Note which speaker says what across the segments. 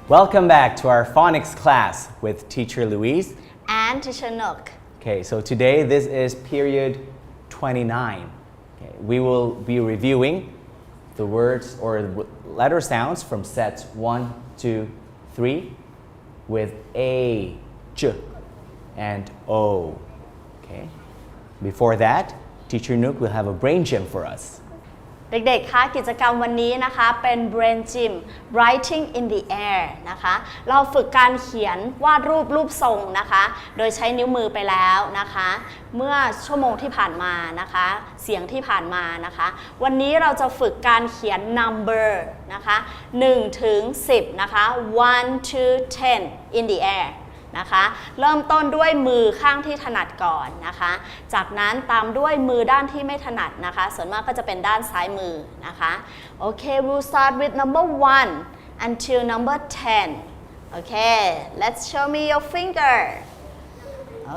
Speaker 1: Welcome back to our phonics class with Teacher Louise
Speaker 2: and Teacher Nook.
Speaker 1: Okay, so today this is period 29. Okay, we will be reviewing the words or letter sounds from sets 1, 2, 3 with A, J, and O. Okay. Before that, Teacher Nook will have a brain gym for us.
Speaker 2: เด็กๆ คะกิจกรรมวันนี้นะคะเป็น brain gym writing in the air นะคะเราฝึกการเขียนวาดรูปทรงนะคะโดยใช้นิ้วมือไปแล้วนะคะเมื่อชั่วโมงที่ผ่านมานะคะเสียงที่ผ่านมานะคะวันนี้เราจะฝึกการเขียน number นะคะ1 ถึง 10นะคะ1 to 10 in the airนะคะเริ่มต้นด้วยมือข้างที่ถนัดก่อนนะคะจากนั้นตามด้วยมือด้านที่ไม่ถนัดนะคะส่วนมากก็จะเป็นด้านซ้ายมือนะคะโอเค we'll start with number 1 until number 10 okay let's show me your finger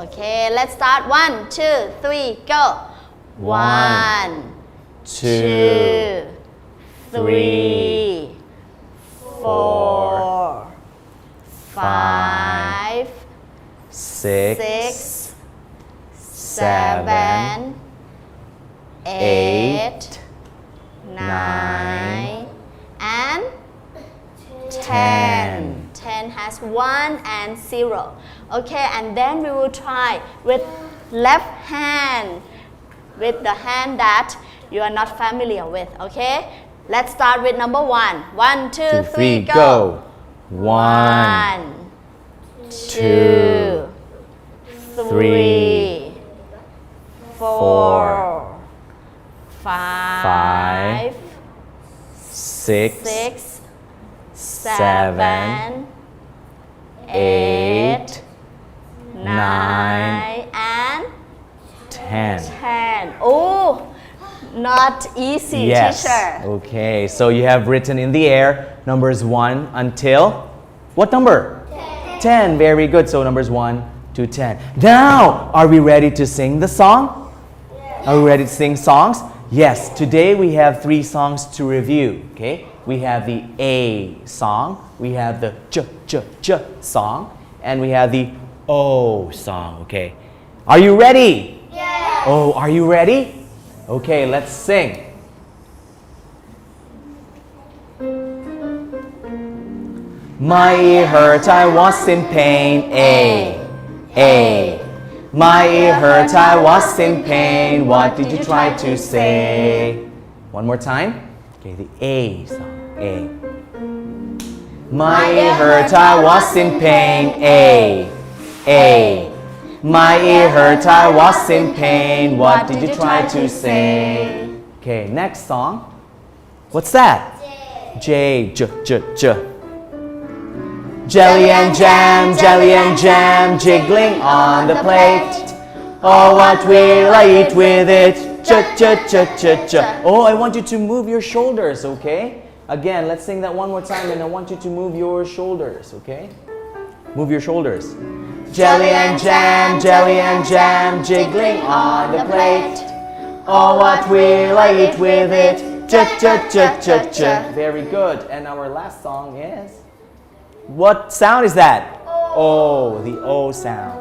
Speaker 2: okay let's start 1 2 3 go 1 2 3 4 5
Speaker 1: 6
Speaker 2: 7 8 9 and 10 10 has 1 and 0 okay and then we will try with left hand with the hand that you are not familiar with okay let's start with number 1 1 2 3 go 1 2 3 4 5
Speaker 1: 6
Speaker 2: 7 8 9 and
Speaker 1: 10.
Speaker 2: Oh, not easy,
Speaker 1: Yes.
Speaker 2: teacher.
Speaker 1: Okay, so you have written in the air numbers 1 until what number? 10. Very good. So numbers 1 to 10. Now, are we ready to sing the song? Are we ready to sing songs? Yes. Today we have 3 songs to review. Okay. We have the A song, we have the J song, and we have the O song. Okay. Are you ready?
Speaker 2: Yes.
Speaker 1: Oh, are you ready? Okay, let's sing. My ear hurt, I was in pain. A. My ear hurt, I was in pain. What did you try to say? One more time. Okay, the A song. A. My ear hurt, I was in pain. A. My ear hurt, I was in pain. What did you try to say? Okay, next song. What's that? J. Jelly and jam, jiggling on the plate. Oh, what will I eat with it? Oh, I want you to move your shoulders, okay? Again, let's sing that one more time and I want you to move your shoulders, okay? Move your shoulders. Jelly and jam, jiggling on the plate. Oh, what will I eat with it? Very good. And our last song is? What sound is that? Oh, the O sound.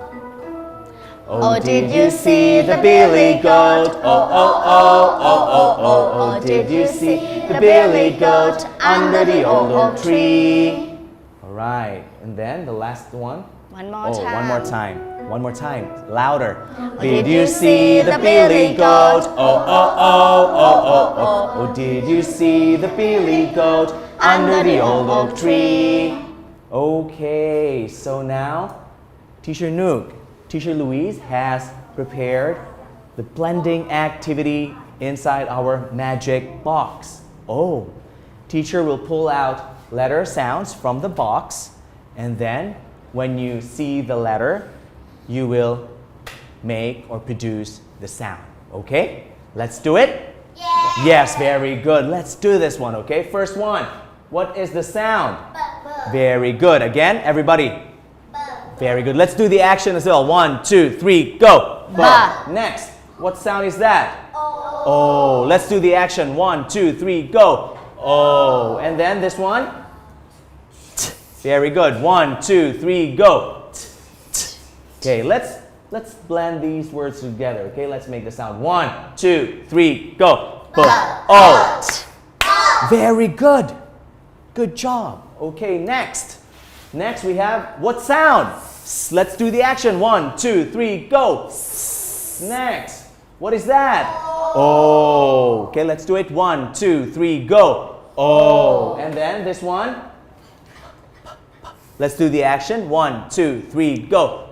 Speaker 2: Oh, did you see the billy goat? Oh, did you see the billy goat under the old oak tree?
Speaker 1: All right, and then the last one.
Speaker 2: One more time.
Speaker 1: One more time. Louder. Did you see the billy goat? Oh, did you see the billy goat under the old oak tree? Okay, so now Teacher Nook, Teacher Louise has prepared the blending activity inside our magic box. Oh, teacher will pull out letter sounds from the box, and then when you see the letter, you will make or produce the sound. Okay? Let's do it?
Speaker 2: Yeah.
Speaker 1: Yes, very good. Let's do this one, okay? First one. What is the sound? Very good. Again, everybody. Very good. Let's do the action as well. 1, 2, 3, go. Next. What sound is that? Oh. Let's do the action. 1, 2, 3, go. Oh. And then this one. Very good. 1, 2, 3, go. Okay, let's blend these words together. Okay, let's make the sound. 1, 2, 3, go. O. Very good. Good job. Okay, next we have what sound? Let's do the action. 1, 2, 3, go. Next, what is that? Oh. Okay, let's do it. 1, 2, 3, go. Oh. And then this one. Let's do the action. 1, 2, 3, go.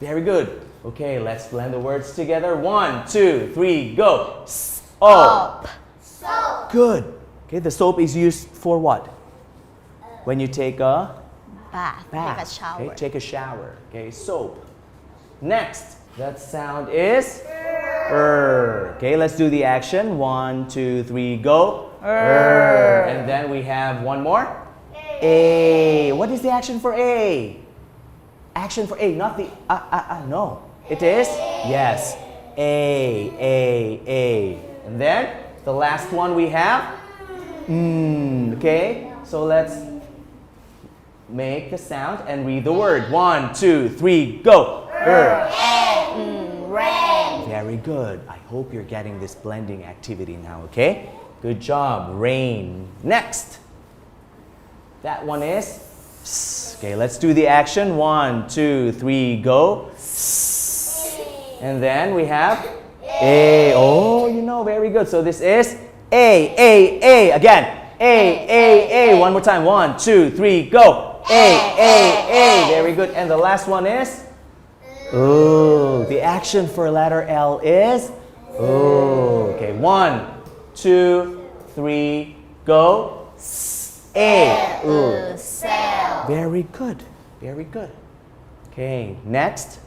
Speaker 1: Very good. Okay, let's blend the words together. 1, 2, 3, go. Soap. Good. Okay, the soap is used for what? When you take a
Speaker 2: bath, take a shower.
Speaker 1: Okay, take a shower. Okay, soap. Next, that sound is Okay, let's do the action. 1, 2, 3, go. And then we have one more. A. What is the action for A? Action for A, not the no. It is? Yes. A. And then the last one we have. Okay, so let's make the sound and read the word. 1, 2, 3, go.
Speaker 2: Rain.
Speaker 1: Very good. I hope you're getting this blending activity now, okay? Good job. Rain. Next. That one is. Okay, let's do the action. 1, 2, 3, go. And then we have A. Oh, you know, very good. So this is A. Again. A. One more time. 1, 2, 3, go. A. Very good. And the last one is. Oh, the action for letter L is. Oh, okay. 1, 2, 3, go. A.
Speaker 2: Cell.
Speaker 1: Very good. Very good. Okay, next.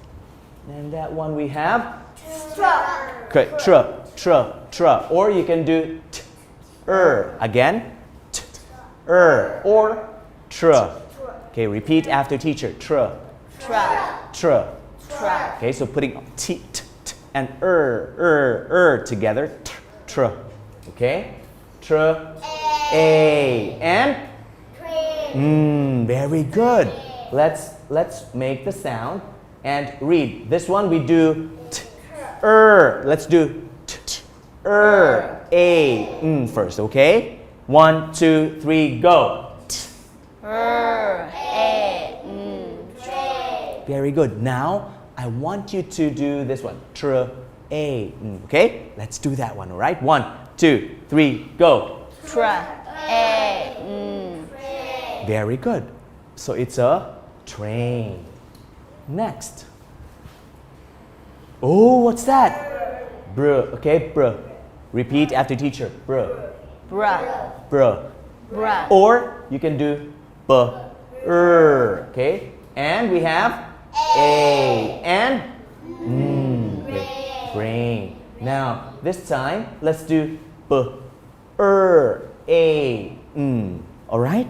Speaker 1: And that one we have. Okay, tr. Or you can do again. Or tr. Okay, repeat after teacher. Tr. Okay, so putting t and together. Tr. Okay. Tr. A. And very good. Let's make the sound and read. This one we do Let's do A first, okay? 1, 2, 3, go. Very good. Now I want you to do this one. Tr. A. Okay? Let's do that one, all right? 1, 2, 3, go. Very good. So it's a train. Next. Oh, what's that? Bruh. Okay, bruh. Repeat after teacher. Bruh. Or you can do okay? And we have A and okay. Brain. Now, this time, let's do A. All right?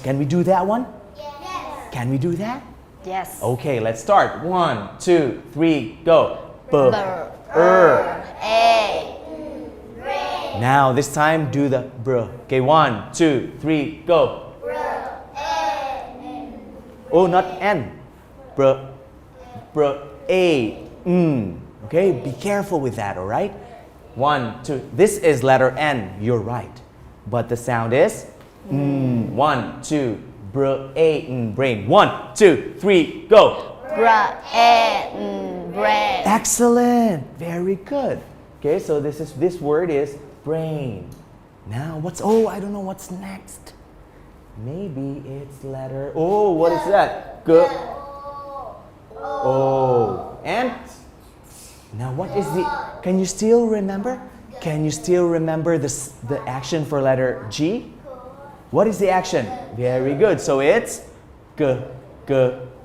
Speaker 1: Can we do that one?
Speaker 2: Yes.
Speaker 1: Can we do that?
Speaker 2: Yes.
Speaker 1: Okay, let's start. 1, 2, 3, go. Now, this time, do the Okay, 1, 2, 3, go. Oh, not N. A. Okay, be careful with that, all right? 1, 2. This is letter N. You're right. But the sound is 1, 2. Brain. 1, 2, 3, go.
Speaker 2: Brain.
Speaker 1: Excellent. Very good. Okay, so this word is brain. Now, I don't know what's next. Maybe it's letter. Oh, what is that? Oh. And now what is can you still remember? Can you still remember the action for letter G? What is the action? Very good. So it's g.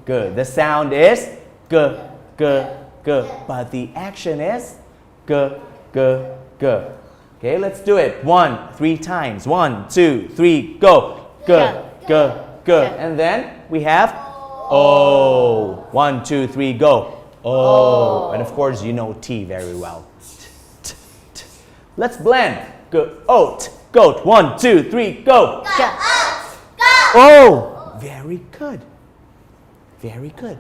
Speaker 1: The sound is g. But the action is g. Okay, let's do it. 3 times. 1, 2, 3, go. G. And then we have O. 1, 2, 3, go. O. And of course, you know T very well. Let's blend. Goat. 1, 2, 3, go. Oh, very good. Very good.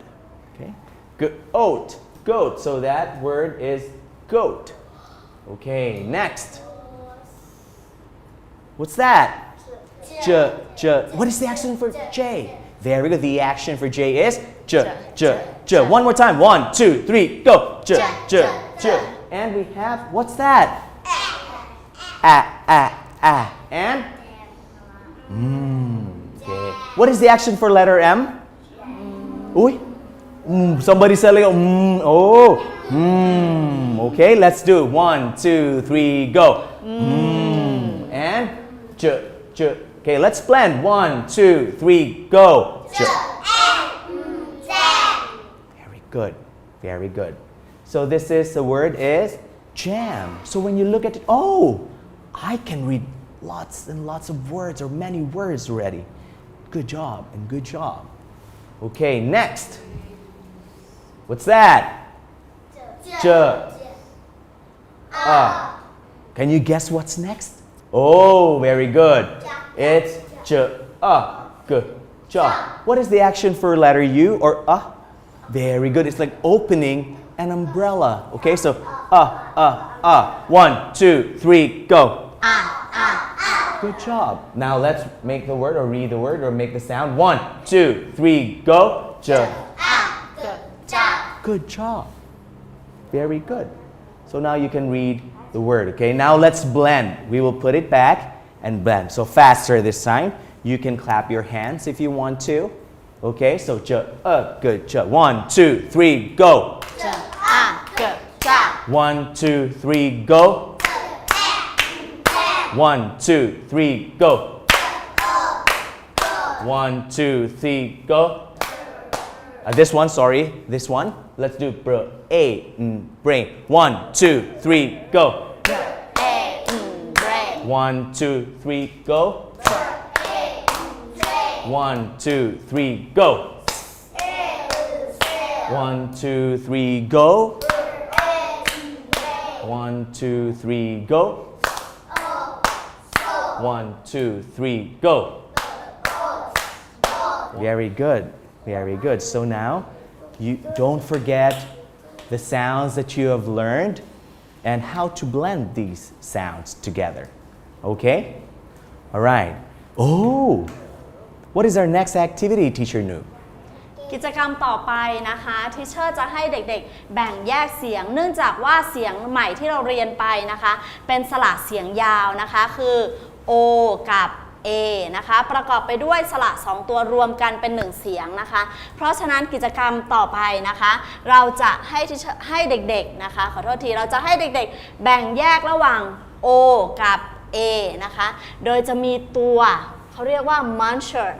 Speaker 1: Okay. Goat. Goat. So that word is goat. Okay, next. What's that? J. What is the action for J? Very good. The action for J is J. One more time. 1, 2, 3, go. J. And we have, what's that? And? Okay. What is the action for letter M? Uy. Somebody said like, Okay, let's do 1, 2, 3, go. And J. Okay, let's blend. 1, 2, 3, go. Very good. Very good. So this is the word is jam. So when you look at it, I can read lots and lots of words or many words already. Good job and good job. Okay, next. What's that? J. Can you guess what's next? Oh, very good. It's J. Good job. What is the action for letter U or A? Very good. It's like opening an umbrella. Okay, so 1, 2, 3, go. Good job. Now let's make the word or read the word or make the sound. 1, 2, 3, go. J. Good job. Very good. So now you can read the word. Okay, now let's blend. We will put it back and blend. So faster this time. You can clap your hands if you want to. Okay, so J, good job. 1, 2, 3, go.
Speaker 2: Good job.
Speaker 1: 1, 2, 3, go. 1, 2, 3, go. 1, 2, 3, go. This one, sorry. This one. Let's do brain. 1, 2, 3, go. 1, 2, 3, go. 1, 2, 3, go. 1, 2, 3, go. 1, 2, 3, go. 1, 2, 3, go. Very good. Very good. So now, you don't forget the sounds that you have learned and how to blend these sounds together. Okay? All right. Oh, what is our next activity, Teacher Nu?
Speaker 2: กิจกรรมต่อไปนะคะทีเชอร์จะให้เด็กๆแบ่งแยกเสียงเนื่องจากว่าเสียงใหม่ที่เราเรียนไปนะคะเป็นสระเสียงยาวนะคะคือ O กับ A นะคะประกอบไปด้วยสระ2ตัวรวมกันเป็น1เสียงนะคะเพราะฉะนั้นกิจกรรมต่อไปนะคะเราจะให้เด็กๆนะคะขอโทษทีเราจะให้เด็กๆแบ่งแยกระหว่าง O กับ A นะคะโดยจะมีตัวเขาเรียกว่า muncher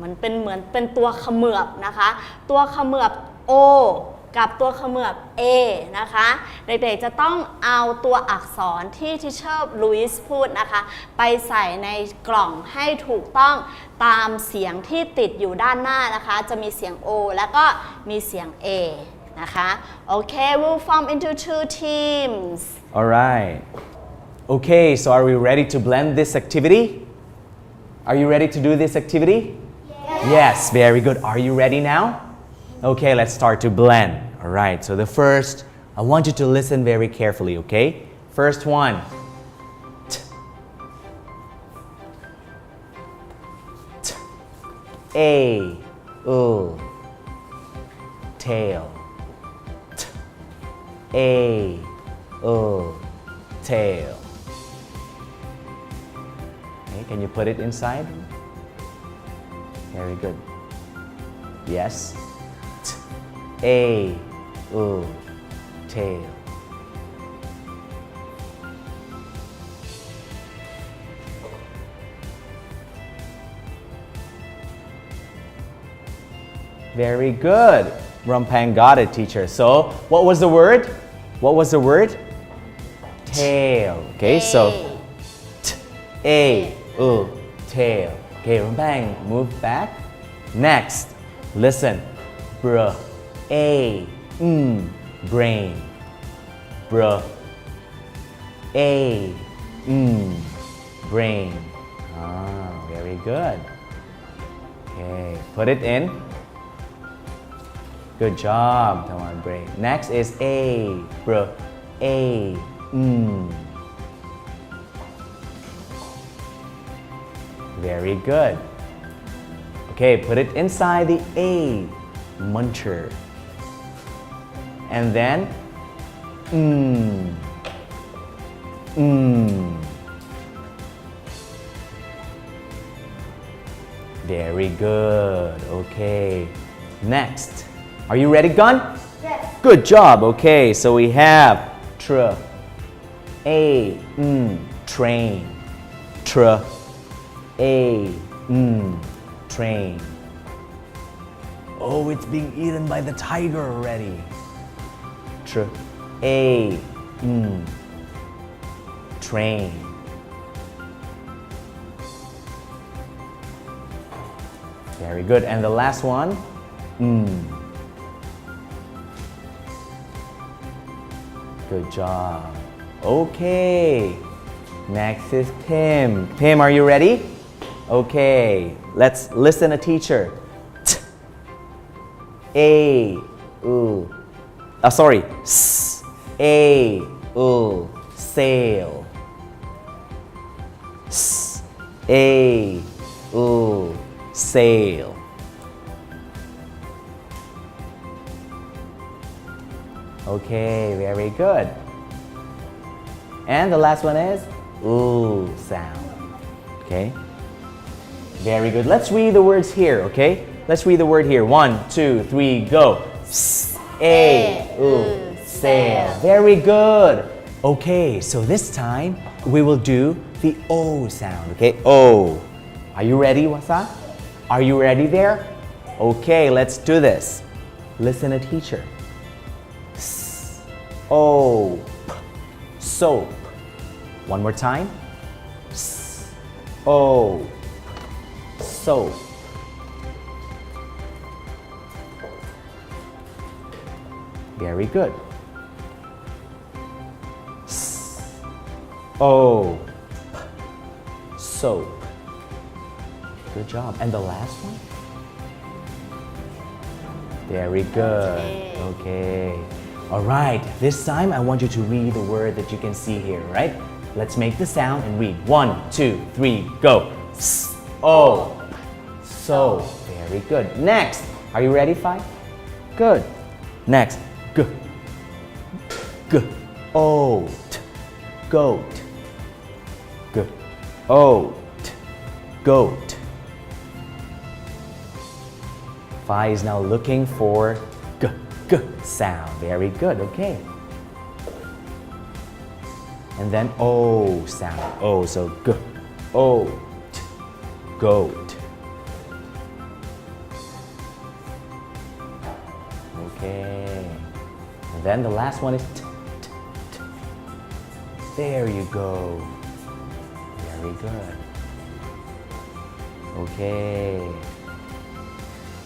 Speaker 2: มันเป็นเหมือนเป็นตัวเขมือบนะคะตัวเขมือบ O กับตัวเขมือบ A นะคะเด็กๆจะต้องเอาตัวอักษรที่ทิเชอร์ลุยส์พูดนะคะไปใส่ในกล่องให้ถูกต้องตามเสียงที่ติดอยู่ด้านหน้านะคะจะมีเสียง O แล้วก็มีเสียง A นะคะโอเค we'll form into two teams.
Speaker 1: Alright. Okay, so are we ready to blend this activity? Are you ready to do this activity? Yes, very good. Are you ready now? Okay, let's start to blend. All right, so the first, I want you to listen very carefully, okay? First one. T. T. A. Tail. T. A. Tail. Okay, can you put it inside? Very good. Yes. A, tail. Very good. Rumpang got it, teacher. So, what was the word? What was the word? Tail. Okay, so A, tail. Okay, Rumpang, move back. Next, listen. Bruh. A, brain. Bruh. A, brain. Very good. Okay, put it in. Good job. Come on, break. Next is A. Br. A. Very good. Okay, put it inside the A. Muncher. And then Very good. Okay. Next. Are you ready, Gun?
Speaker 2: Yes.
Speaker 1: Good job. Okay, so we have train. Train. Oh, it's being eaten by the tiger already. Train. Very good. And the last one. Good job. Okay. Next is Pim. Pim, are you ready? Okay. Let's listen to teacher. Sorry. Sail. Sail. Okay, very good. And the last one is ooh sound. Okay. Very good. Let's read the words here, okay? Let's read the word here. 1, 2, 3, go. Sail. Very good. Okay, so this time we will do the O sound, okay? O. Are you ready, Wasa? Are you ready there? Okay, let's do this. Listen to teacher. Soap. Soap. One more time. Soap. Soap. Very good. Soap. Soap. Good job. And the last one? Very good. Okay. All right. This time I want you to read the word that you can see here, right? Let's make the sound and read. 1, 2, 3, go. Soap. Soap. Very good. Next. Are you ready, Fi? Good. Next. G. G. Oat. Goat. G. Oat. Goat. Fi is now looking for G. G sound. Very good. Okay. And then O sound. O. So G. Oat. Goat. Okay. And then the last one is T. T. T. There you go. Very good. Okay.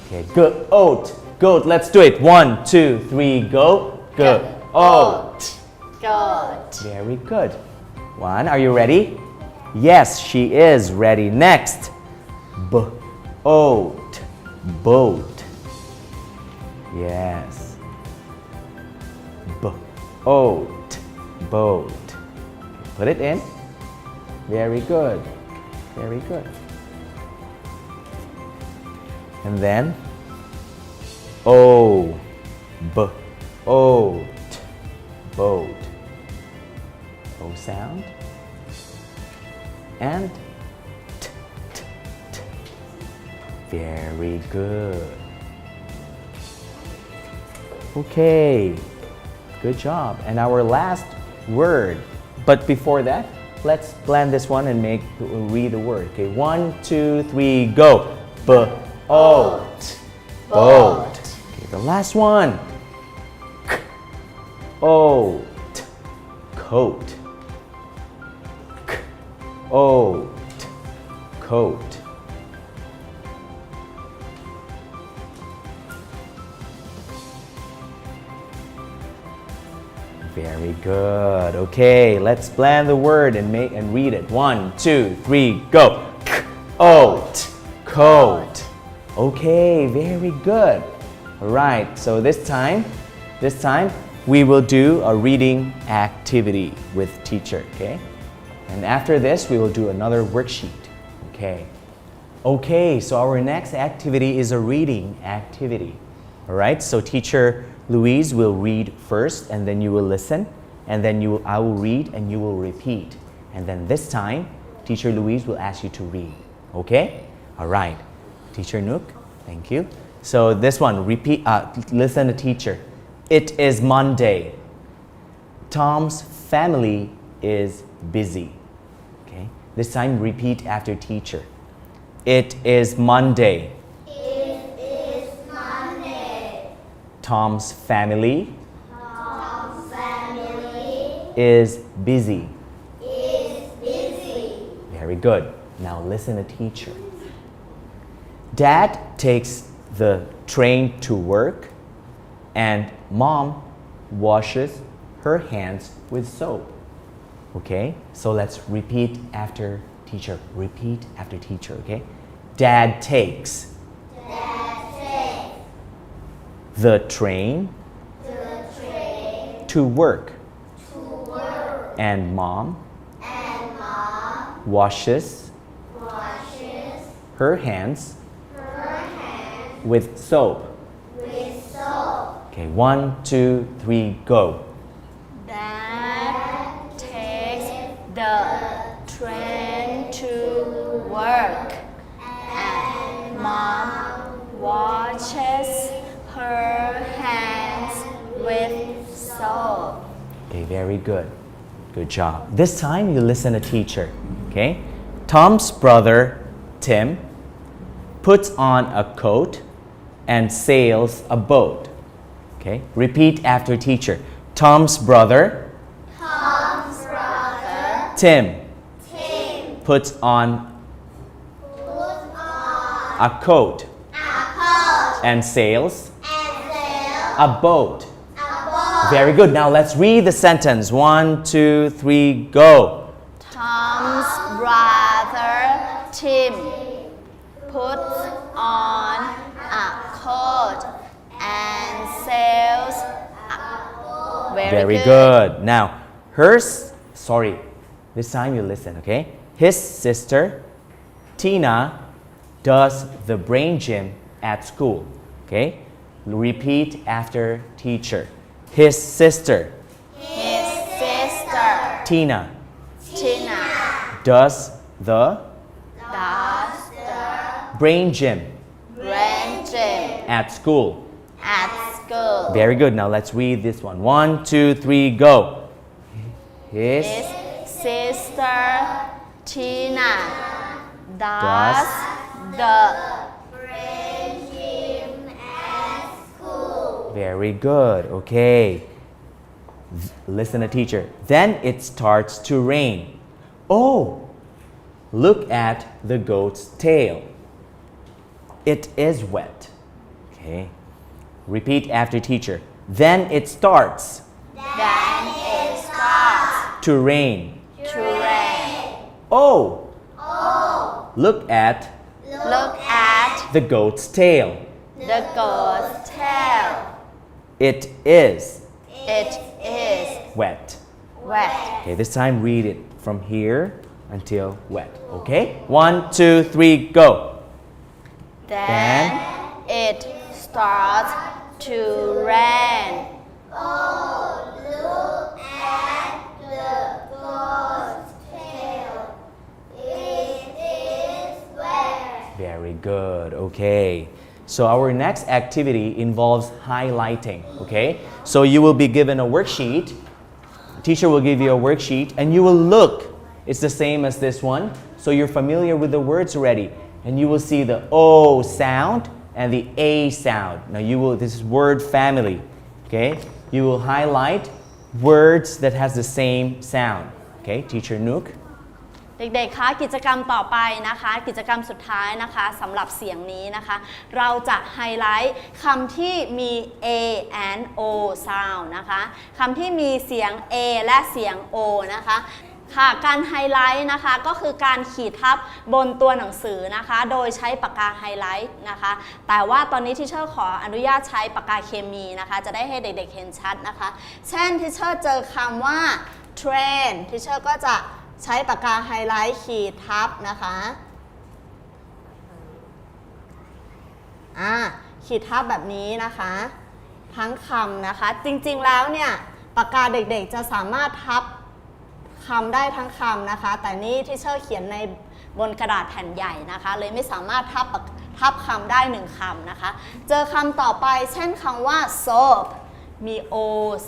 Speaker 1: Okay. Goat. Goat. Let's do it. 1, 2, 3, go. Goat.
Speaker 2: Goat.
Speaker 1: Very good. 1. Are you ready? Yes, she is ready. Next. Boat. Boat. Yes. Boat. Boat. Put it in. Very good. Very good. And then oat. Boat. O sound. And t. Very good. Okay. Good job. And our last word. But before that, let's blend this one and read the word. Okay. 1, 2, 3, go. Boat. Boat. Okay. The last one. Oat. Coat. Oat. Coat. Very good. Okay, let's blend the word and read it. 1, 2, 3, go. Oat. Coat. Okay, very good. Alright, so this time we will do a reading activity with teacher, okay? And after this, we will do another worksheet, okay? Okay, so our next activity is a reading activity. Alright, so teacher Louise will read first and then you will listen and then I will read and you will repeat. And then this time, teacher Louise will ask you to read, okay? Alright, teacher Nook, thank you. So this one, repeat, listen to teacher. It is Monday. Tom's family is busy. Okay, this time repeat after teacher. It is Monday.
Speaker 3: It is Monday.
Speaker 1: Tom's family is busy.
Speaker 3: Is busy.
Speaker 1: Very good. Now listen to teacher. Dad takes the train to work and mom washes her hands with soap. Okay, so let's repeat after teacher. Repeat after teacher, okay? Dad takes the train to work and mom washes her hands with soap. Okay, 1, 2, 3, go.
Speaker 2: Dad takes the train to work and mom washes her hands with soap.
Speaker 1: Okay, very good. Good job. This time you listen to teacher. Okay? Tom's brother, Tim, puts on a coat and sails a boat. Okay? Repeat after teacher. Tom's brother, Tim, puts on a coat and sails a boat. Very good. Now let's read the sentence. 1, 2, 3, go.
Speaker 2: Tom's brother Tim puts on a coat and sails a boat.
Speaker 1: Very good. Now, this time you listen, okay? His sister, Tina, does the brain gym at school, okay? Repeat after teacher. His sister, Tina, does the brain gym at school. Very good. Now let's read this one. 1, 2, 3, go. His
Speaker 2: sister Tina does the
Speaker 1: Very good. Okay. Listen to teacher. Then it starts to rain. Oh, look at the goat's tail. It is wet. Okay. Repeat after teacher. Then it starts to rain. Oh, look at the goat's tail.
Speaker 2: the goat's tail.
Speaker 1: It is wet. Okay, this time read it from here until wet. Okay? 1, 2, 3, go.
Speaker 2: Then it starts to rain.
Speaker 1: Very good. Okay. So our next activity involves highlighting. Okay. So you will be given a worksheet. Teacher will give you a worksheet and you will look. It's the same as this one. So you're familiar with the words already. And you will see the O sound and the A sound. Now this is word family. Okay. You will highlight words that has the same sound. Okay. Teacher Nook.
Speaker 2: เด็กๆ คะกิจกรรมต่อไปนะคะกิจกรรมสุดท้ายนะคะสำหรับเสียงนี้นะคะเราจะไฮไลท์คำที่มี A and O sound นะคะคำที่มีเสียง A และเสียง O นะคะ ค่ะการไฮไลท์นะคะก็คือการขีดทับบนตัวหนังสือนะคะโดยใช้ปากกาไฮไลท์นะคะแต่ว่าตอนนี้ทิเชอร์ขออนุญาตใช้ปากกาเคมีนะคะจะได้ให้เด็กๆเห็นชัดนะคะเช่นทิเชอร์เจอคำว่า train ทิเชอร์ก็จะใช้ปากกาไฮไลท์ขีดทับนะคะขีดทับแบบนี้นะคะทั้งคำนะคะจริงๆแล้วเนี่ยปากกาเด็กๆจะสามารถทับคำได้ทั้งคำนะคะแต่นี่ที่เชอร์เขียนในบนกระดาษแผ่นใหญ่นะคะเลยไม่สามารถทับคำได้1คำนะคะเจอคำต่อไปเช่นคำว่า soap มี o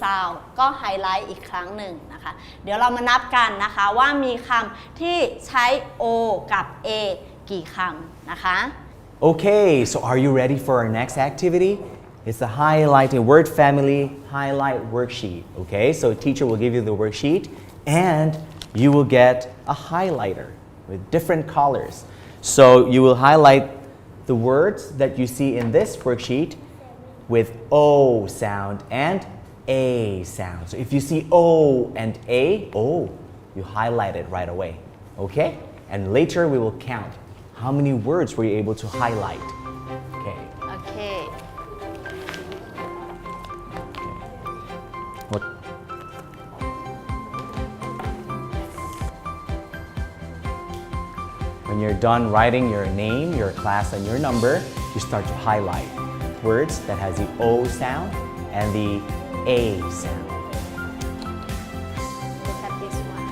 Speaker 2: sound ก็ไฮไลท์อีกครั้งหนึ่งนะคะเดี๋ยวเรามานับกันนะคะว่ามีคำที่ใช้ o กับ a กี่คำนะคะ
Speaker 1: Okay, so are you ready for our next activity? It's the highlighting word family highlight worksheet. Okay, so teacher will give you the worksheet and you will get a highlighter with different colors. So you will highlight the words that you see in this worksheet with O sound and A sound. So if you see O and A, O, you highlight it right away. Okay? And later we will count how many words were you able to highlight. Okay.
Speaker 2: Okay.
Speaker 1: What? When you're done writing your name, your class, and your number, you start to highlight words that has the O sound and the A sound.
Speaker 2: Look at this one.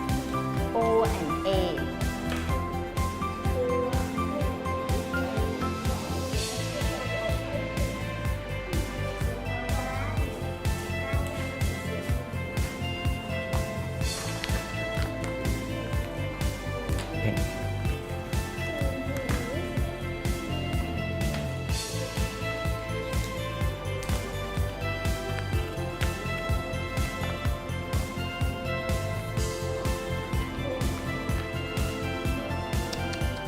Speaker 2: O and A.
Speaker 1: Okay.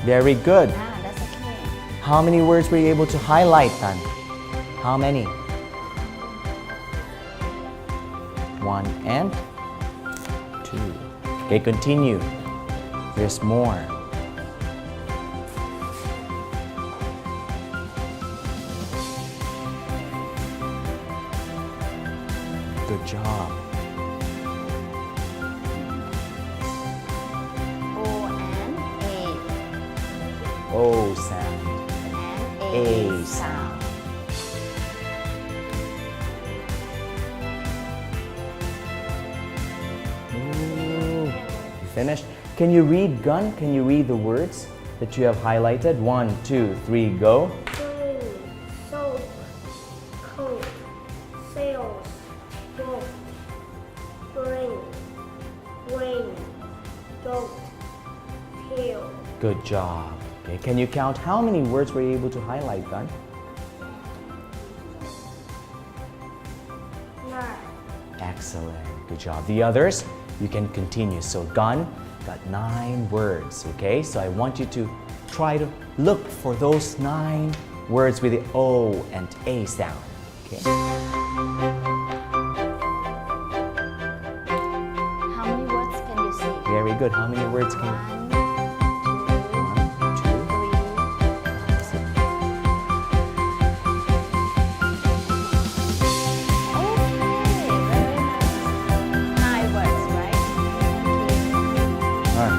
Speaker 1: Very good.
Speaker 2: That's okay.
Speaker 1: How many words were you able to highlight then? How many? 1 and 2. Okay, continue. There's more. Good job.
Speaker 2: O and A.
Speaker 1: O sound.
Speaker 2: And
Speaker 1: A sound. Ooh, you finished? Can you read, Gun? Can you read the words that you have highlighted? 1, 2, 3, go.
Speaker 3: Train, soap, coat, sails, boat, brain, wing, goat, tail.
Speaker 1: Good job. Okay, can you count how many words were you able to highlight, Gun?
Speaker 3: 9.
Speaker 1: Excellent. Good job. The others, you can continue. So Gun got 9 words, okay? So I want you to try to look for those 9 words with the O and A sound, okay?
Speaker 2: How many words can you see?
Speaker 1: Very good. How many words can you...
Speaker 2: 1, 2,
Speaker 1: 1, 2,
Speaker 2: 3. Okay, very nice. 9 words, right?
Speaker 1: All right.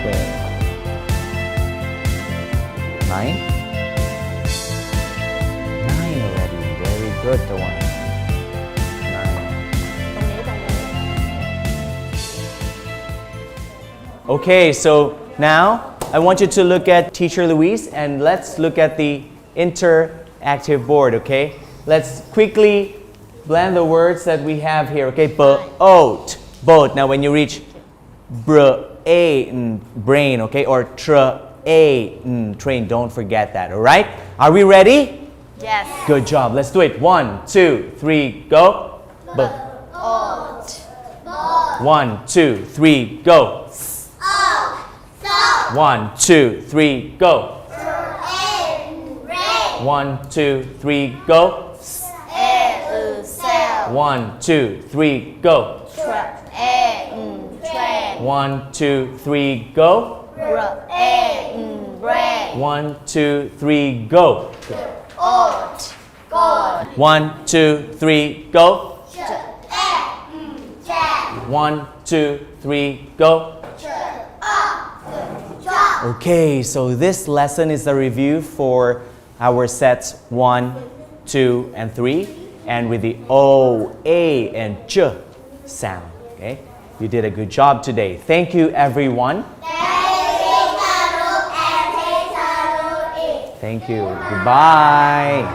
Speaker 1: Okay. 9? 9 already. Very good, the one. 9. Okay, so now I want you to look at Teacher Louise and let's look at the interactive board, okay? Let's quickly blend the words that we have here, okay? Boat, boat. Now when you reach brain, okay? Or train, don't forget that, all right? Are we ready?
Speaker 2: Yes.
Speaker 1: Good job. Let's do it. 1, 2, 3, go.
Speaker 2: Oat.
Speaker 1: 1, 2, 3, go. 1, 2, 3, go. 1, 2, 3, go. 1, 2, 3, go. 1, 2, 3, go. 1, 2, 3, go. 1, 2, 3, go. 1, 2, 3, go. Okay, so this lesson is a review for our sets 1, 2, and 3, and with the O, A, and J sound. Okay, you did a good job today. Thank you, everyone. Thank you. Goodbye.